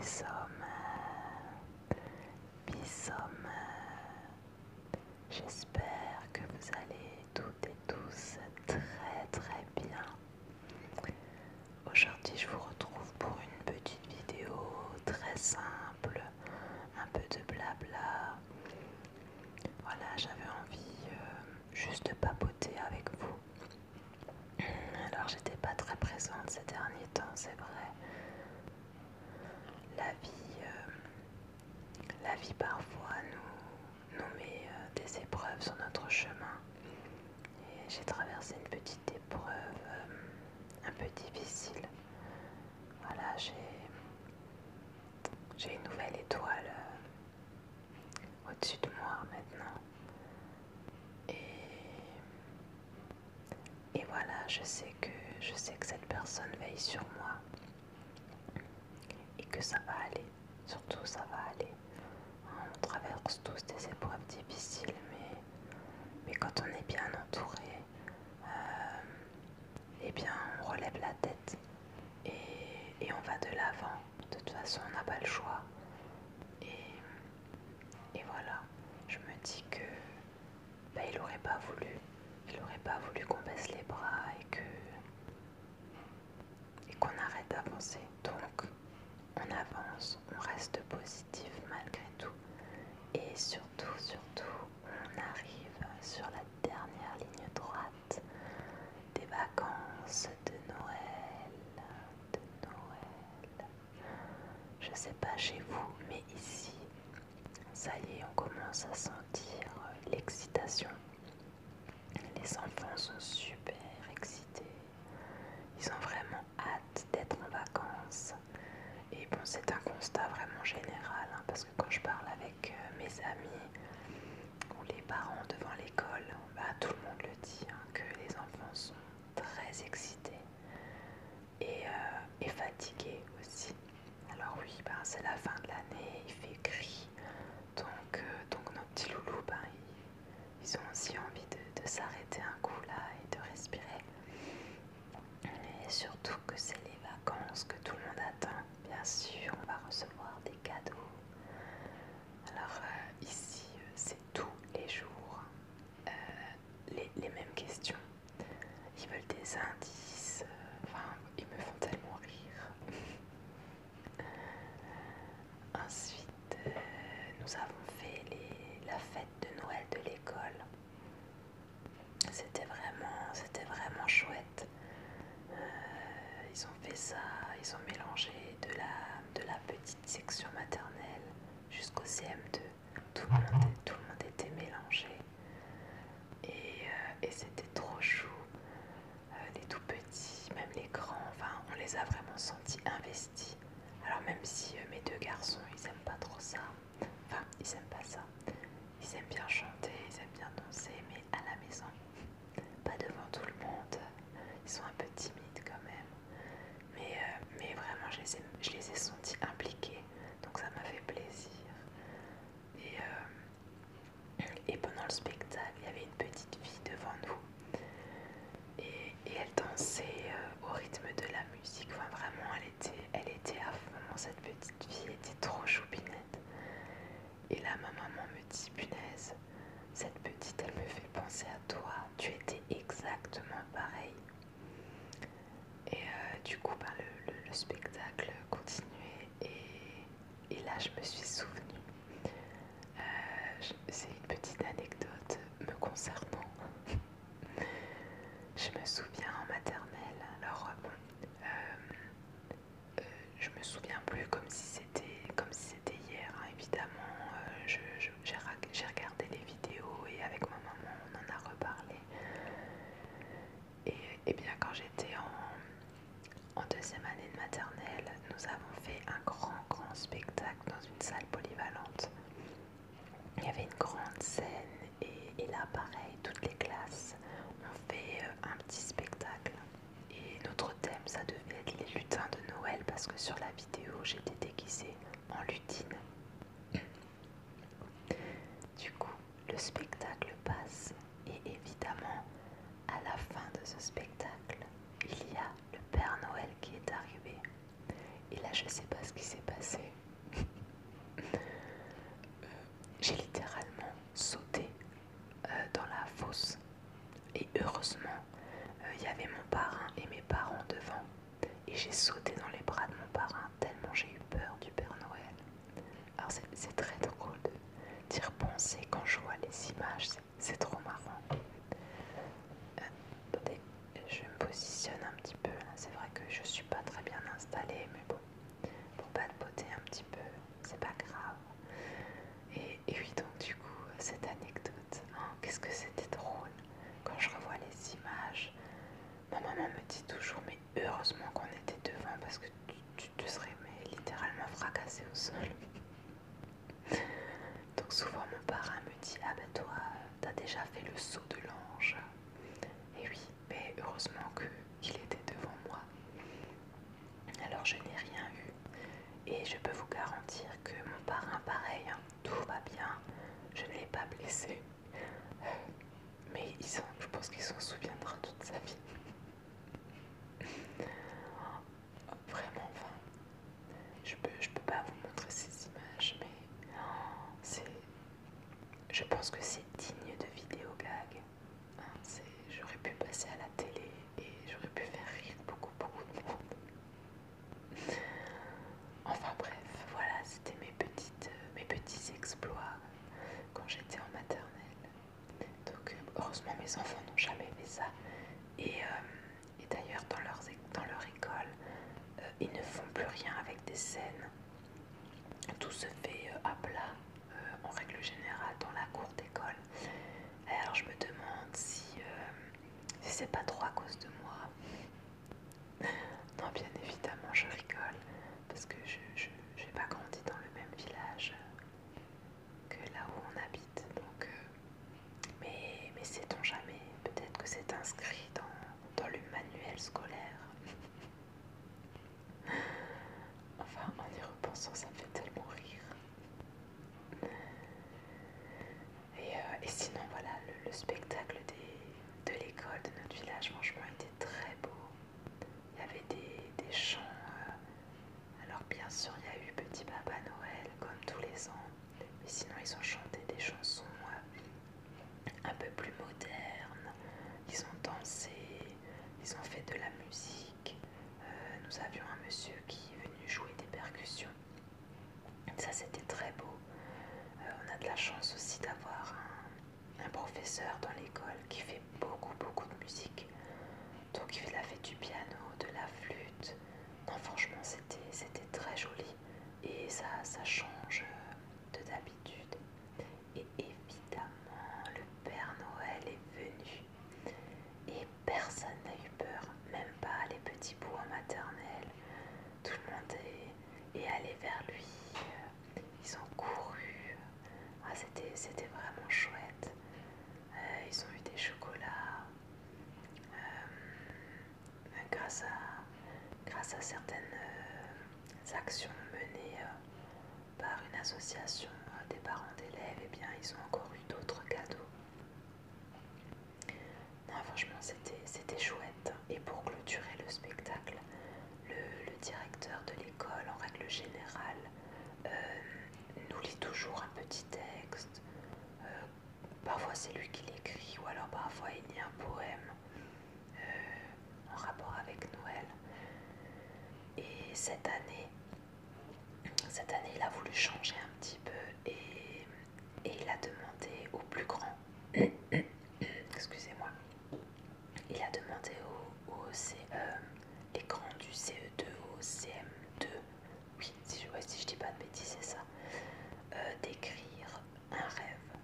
Bissom. J'espère que vous allez toutes et tous très bien. Aujourd'hui je vous retrouve pour une petite vidéo très simple, un peu de blabla. Voilà, j'avais envie juste de papoter avec vous. Alors j'étais pas très présente ces derniers temps, c'est vrai. La vie parfois nous met des épreuves sur notre chemin. Et j'ai traversé une petite épreuve un peu difficile. Voilà, j'ai une nouvelle étoile au-dessus de moi maintenant. Et voilà, je sais que cette personne veille sur moi et que ça va aller. Surtout ça va aller. On traverse tous des épreuves difficiles, mais quand on est bien entouré, eh bien on relève la tête et on va de l'avant. De toute façon, on n'a pas le choix. Et voilà, je me dis que il n'aurait pas voulu qu'on baisse les bras et qu'on arrête d'avancer. Donc on avance, on reste positif malgré tout. Et surtout, on arrive sur la dernière ligne droite des vacances de Noël. Je sais pas chez vous, mais ici, ça y est, on commence à sentir l'excitation. Les enfants sont super excités. Ils ont vraiment hâte d'être en vacances. Et bon, c'est un constat vraiment général, hein, parce que quand je parle avec mes amis ou les parents devant l'école, tout le monde le dit, hein, que les enfants sont très excités et fatigués aussi. Alors oui, c'est la fin de l'année, il fait gris, donc nos petits loulous, ils ont aussi envie de s'arrêter un coup là et de respirer. Et surtout que c'est les vacances que tout le monde attend. Bien sûr, on va recevoir des cadeaux. Alors ici, c'est tous les jours les mêmes questions. Ils veulent des indices. Ils me font tellement rire. Ensuite, nous avons fait la fête de Noël de l'école. C'était vraiment chouette. Ils ont fait ça, ils ont mélangé de la petite section maternelle jusqu'au CM2. Tout le monde était mélangé. Et c'était trop chou. Les tout petits, même les grands, on les a vraiment sentis investis. Alors même si mes deux garçons, ils aiment pas trop ça. Ils aiment pas ça. Ils aiment bien chanter, ils aiment bien danser, mais à la maison. Pas devant tout le monde. Ils sont un peu timides quand même. Mais vraiment, je les ai sentis impliqués. Donc ça m'a fait plaisir. Et pendant le spectacle, il y avait une petite fille devant nous. Et elle dansait au rythme de la musique. Vraiment, elle était à fond. Cette petite fille était trop choupinette. Et là, ma maman me dit, punaise, cette petite, elle me fait penser à toi. Tu étais exactement pareil. Et du coup, le spectacle continuait. Et là, je me suis souvenue. C'est une petite anecdote me concernant. Je me souviens en maternelle. Alors, je me souviens plus comme si c'était hier, hein. Évidemment, j'ai regardé les vidéos et avec ma maman on en a reparlé. Et bien quand j'étais en deuxième année de maternelle, nous avons fait un grand spectacle dans une salle polyvalente. Il y avait une grande scène et là pareil, toutes les classes ont fait un petit spectacle. Et notre thème, ça devait être les lutins de Noël parce que sur la vidéo, j'étais déguisée en lutine. Du coup, le spectacle passe et évidemment, à la fin de ce spectacle, il y a le Père Noël qui est arrivé. Et là, je sais pas ce qui s'est passé. j'ai littéralement sauté dans la fosse. Et heureusement, il y avait mon parrain et mes parents devant. Et j'ai sauté dans les bras de mon parrain tellement j'ai eu peur du Père Noël. Alors c'est très drôle d'y repenser quand je vois les images, c'est trop marrant. Attendez, je me positionne un petit peu là. C'est vrai que je suis pas très bien installée, mais bon, pour pas te botter un petit peu, c'est pas grave. Et oui, donc du coup, cette anecdote, hein, qu'est-ce que c'était drôle. Quand je revois les images, ma maman me dit toujours, mais heureusement qu'on était devant parce que tu te serais mais, littéralement fracassé au sol. Donc souvent mon parrain me dit, ah ben toi, t'as déjà fait le saut de l'ange. Et oui, mais heureusement qu'il était devant moi. Alors je n'ai rien eu. Et je peux vous garantir que mon parrain, pareil, hein, tout va bien. Je ne l'ai pas blessé. Mais je pense qu'il s'en souviendra toute sa vie. Vraiment, enfin, je peux pas vous montrer ces images, mais je pense que c'est digne de vidéo gag. Hein, j'aurais pu passer à la télé et j'aurais pu faire rire beaucoup de monde. Enfin bref, voilà, c'était mes petits exploits quand j'étais en maternelle. Donc heureusement mes enfants n'ont jamais fait ça. Et d'ailleurs dans leur école, ils ne font plus rien avec des scènes. Tout se fait à plat, en règle générale, dans la cour d'école. Alors je me demande si c'est pas trop à cause de moi. Non, bien évidemment, je rigole, parce que je n'ai pas grandi dans le même village que là où on habite. Donc, mais sait-on jamais, peut-être que c'est inscrit dans le manuel scolaire. Enfin, en y repensant, ça me fait tellement rire. Et sinon, voilà, le spectacle de l'école de notre village, franchement, était très beau. Il y avait des chants. Alors, bien sûr, il y a eu Petit Papa Noël, comme tous les ans. Mais sinon, ils ont chanté des chansons un peu plus modernes. Ils ont dansé, ils ont fait de la musique. Nous avions un monsieur qui est venu jouer des percussions. Ça, c'était très beau. On a de la chance aussi d'avoir un professeur dans l'école qui fait beaucoup de musique. Donc il a fait du piano, de la flûte. Non, franchement, c'était très joli. Et ça change de d'habitude. Et évidemment, le Père Noël est venu. Et personne n'a eu peur, même pas les petits bouts en maternelle. Tout le monde est allé vers lui. Ils ont couru. Ah, c'était vraiment chouette. Ils ont eu des chocolats. Grâce à certaines actions menées par une association des parents d'élèves, eh bien, ils ont encore eu d'autres cadeaux. Non, franchement, c'était chouette. Et pour clôturer le spectacle, le directeur de l'école, en règle générale, nous lit toujours un petit texte. Parfois c'est lui qui l'écrit, ou alors parfois il lit un poème en rapport avec Noël. Et cette année, il a voulu changer un petit peu et il a demandé au plus grand, excusez-moi, il a demandé les grands du CE2 au CM2, oui, si je dis pas de bêtises, c'est ça, d'écrire un rêve,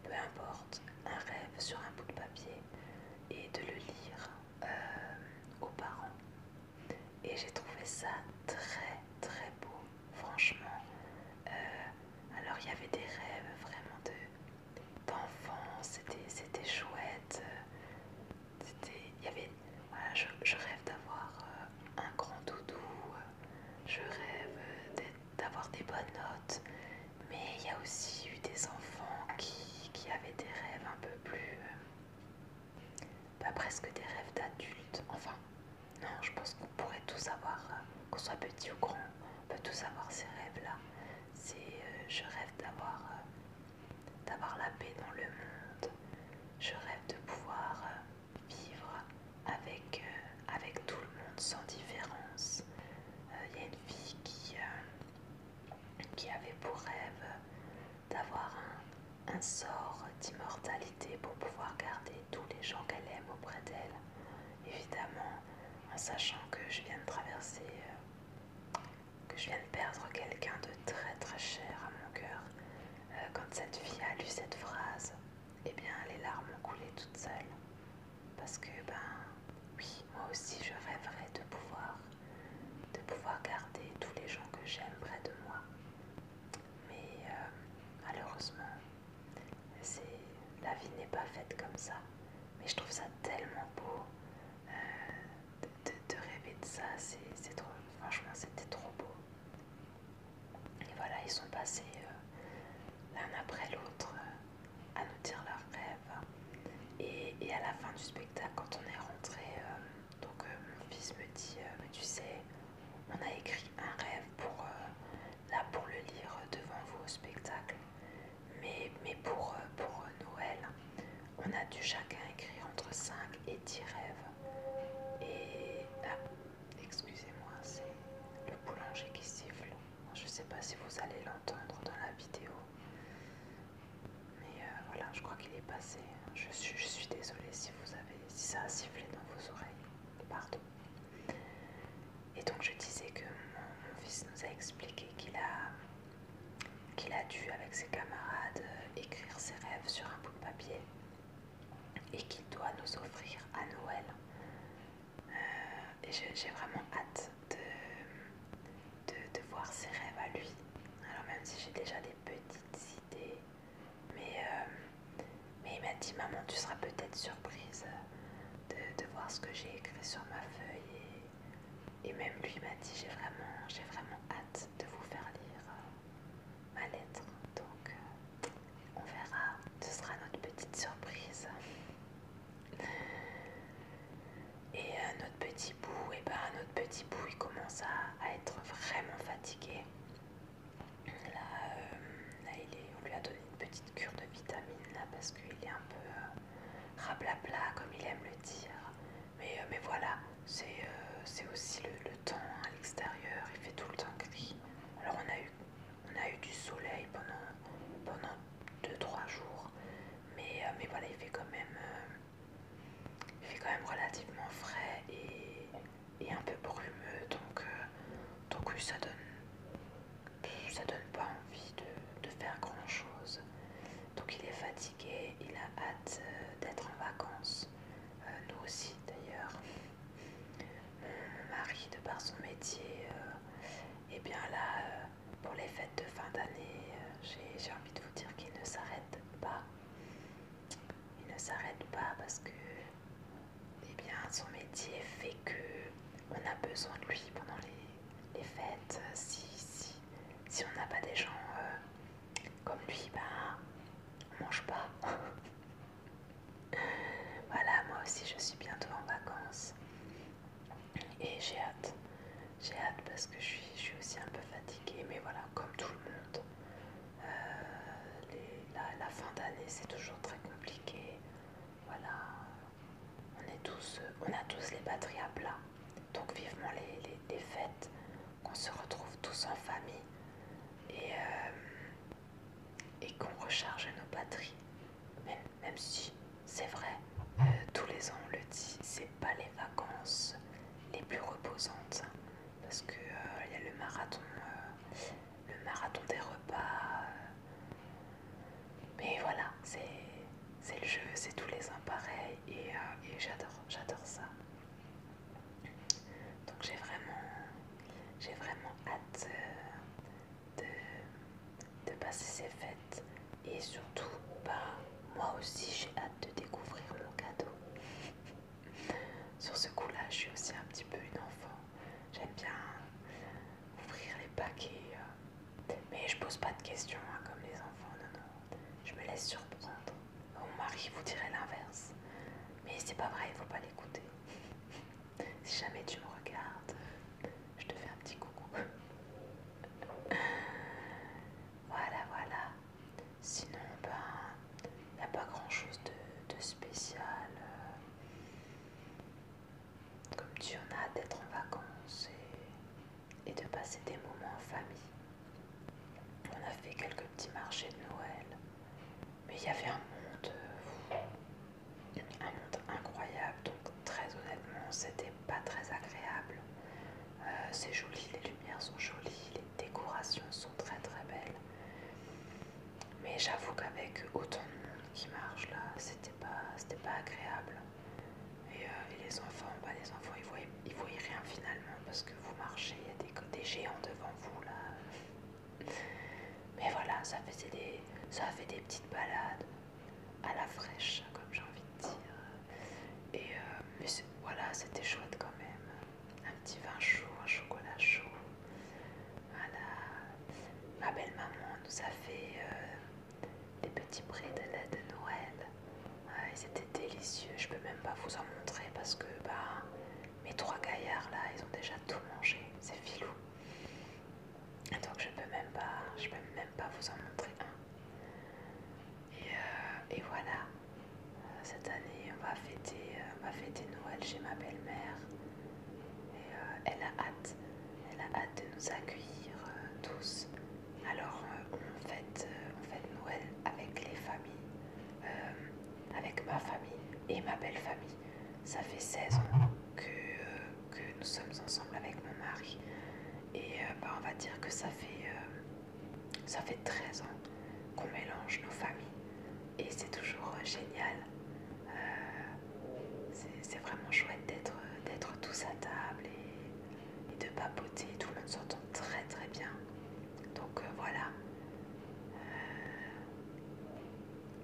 peu importe, un rêve sur un bout de papier et de le lire aux parents. Et j'ai trouvé ça très beau, franchement. Alors il y avait des rêves vraiment d'enfants, c'était chouette. Il y avait, voilà, je rêve d'avoir un grand doudou, je rêve d'avoir des bonnes notes, mais il y a aussi eu des enfants qui avaient des rêves un peu plus, presque des rêves d'adultes. Enfin, non, je pense qu'on pourrait tous avoir, qu'on soit petit ou grand, on peut tous avoir ces rêves-là. Je rêve d'avoir avoir un sort d'immortalité pour pouvoir garder tous les gens qu'elle aime auprès d'elle. Évidemment, en sachant que je viens de traverser, que je viens de perdre quelqu'un de très très cher à mon cœur. Quand cette fille a lu cette phrase, eh bien les larmes ont coulé toutes seules. Parce que, oui, moi aussi je rêverais de pouvoir garder tous les gens que j'aime près de moi. Mais malheureusement, la vie n'est pas faite comme ça. Mais je trouve ça tellement beau de rêver de ça. C'est trop, franchement, c'était trop beau. Et voilà, ils sont passés l'un après l'autre à nous dire leurs rêves. Et à la fin du spectacle, quand on est rentré, mon fils me dit, mais tu sais, on a écrit un rêve pour le lire devant vous au spectacle. Mais pour Noël, on a dû chacun écrire entre 5 et 10 rêves. Et excusez-moi, c'est le boulanger qui siffle. Je ne sais pas si vous allez l'entendre dans la vidéo. Mais voilà, je crois qu'il est passé. Je suis désolée si ça a sifflé dans vos oreilles. Pardon. Et donc je disais que mon fils nous a expliqué qu'il a dû avec ses camarades écrire ses rêves sur un bout de papier et qu'il doit nous offrir à Noël. Et j'ai vraiment hâte de voir ses rêves à lui. Alors même si j'ai déjà des petites idées, mais il m'a dit, maman, tu seras peut-être surprise de voir ce que j'ai écrit sur ma feuille. Et même lui m'a dit, j'ai vraiment hâte de vous faire lire ma lettre. Donc on verra, ce sera notre petite surprise. Et notre petit bout, il commence à être vraiment fatigué. Là, on lui a donné une petite cure de vitamines là parce qu'il est un peu rablabla comme il aime le dire. Mais voilà, c'est aussi le temps à l'extérieur, il fait tout le temps gris. Alors on a eu du soleil pendant 2-3 jours, mais voilà, il fait quand même relativement frais et un peu brumeux, donc oui, ça donne pas envie de faire grand chose. Donc il est fatigué, il a hâte d'être en vacances, nous aussi d'ailleurs. Mon mari, de par son métier, et bien là, pour les fêtes de fin d'année, j'ai envie de vous dire qu'il ne s'arrête pas. Il ne s'arrête pas parce que son métier fait que on a besoin de lui pendant les fêtes. Si on n'a pas des gens comme lui, on mange pas. Voilà, moi aussi je suis bientôt en vacances et j'ai hâte parce que je suis aussi un peu fatiguée, mais voilà, comme tout le monde, la fin d'année c'est toujours très compliqué. Voilà, on a tous les batteries à plat, donc vivement les fêtes, qu'on se retrouve tous en famille et qu'on recharge nos batteries, même si c'est vrai, tous les ans on le dit, c'est pas les vacances les plus reposantes, parce que il y a le marathon des repas, mais voilà, c'est le jeu, c'est tous les ans pareil, et j'adore ça. Donc j'ai vraiment hâte de passer ces fêtes, et surtout, moi aussi j'ai hâte de découvrir mon cadeau. Sur ce coup-là, je suis aussi un petit peu une enfant. J'aime bien ouvrir les paquets, mais je pose pas de questions comme les enfants, non. Je me laisse surprendre. Mon mari vous dirait l'inverse, mais c'est pas vrai, il faut pas l'écouter. Si jamais tu me regardes, je te fais un petit coucou. Voilà. Sinon, il n'y a pas grand chose de spécial. Comme tu en as d'être en vacances et de passer des moments en famille. On a fait quelques petits marchés de Noël. avec autant de monde qui marche là, c'était pas agréable. Et les enfants, ils voyaient rien finalement parce que vous marchez, il y a des géants devant vous là. Mais voilà, ça a fait des petites balades à la fraîche, comme j'ai envie de dire. Mais voilà, c'était chouette quand même. Un petit vin chaud, un chocolat chaud. Voilà. Ma belle-maman nous a fait des petits bredels de Noël. Ouais, ils étaient délicieux. Je peux même pas vous en montrer parce que bah, mes trois gaillards là, ils ont déjà tout mangé. C'est filou. Donc je peux même pas vous en montrer un. Et voilà. Cette année, on va fêter Noël chez ma belle-mère. Et elle a hâte de nous accueillir tous. Alors on fête Noël avec les familles, avec ma famille et ma belle famille. Ça fait 16 ans que nous sommes ensemble avec mon mari. Et bah, on va dire que ça fait 13 ans qu'on mélange nos familles. Et c'est toujours génial. C'est vraiment chouette d'être tous à table et de papoter. Tout le monde s'entend très très bien. Donc voilà.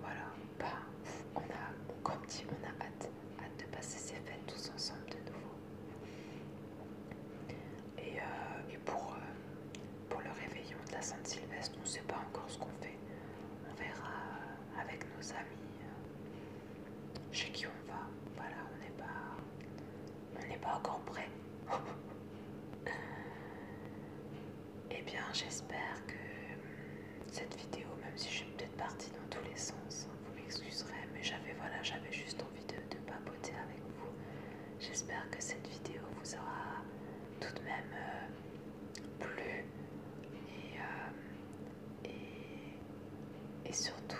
Voilà. Bah, comme dit, on a hâte de passer ces fêtes tous ensemble de nouveau. Et pour le réveillon de la Sainte-Sylvestre, on ne sait pas encore ce qu'on fait. On verra avec nos amis chez qui on va. Voilà, on n'est pas encore prêt. Eh bien, j'espère que cette vidéo, même si je suis peut-être partie dans tous les sens, vous m'excuserez, mais j'avais juste envie de papoter avec vous. J'espère que cette vidéo vous aura tout de même plu et surtout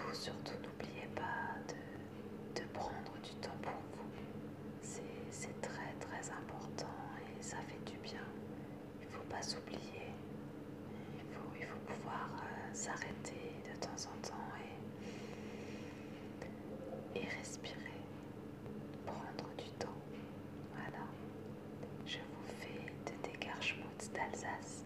n'oubliez pas de prendre du temps pour vous. C'est très très important et ça fait du bien. Il ne faut pas s'oublier. Il faut pouvoir s'arrêter de temps en temps et respirer, prendre du temps. Voilà. Je vous fais de Degarschmutz d'Alsace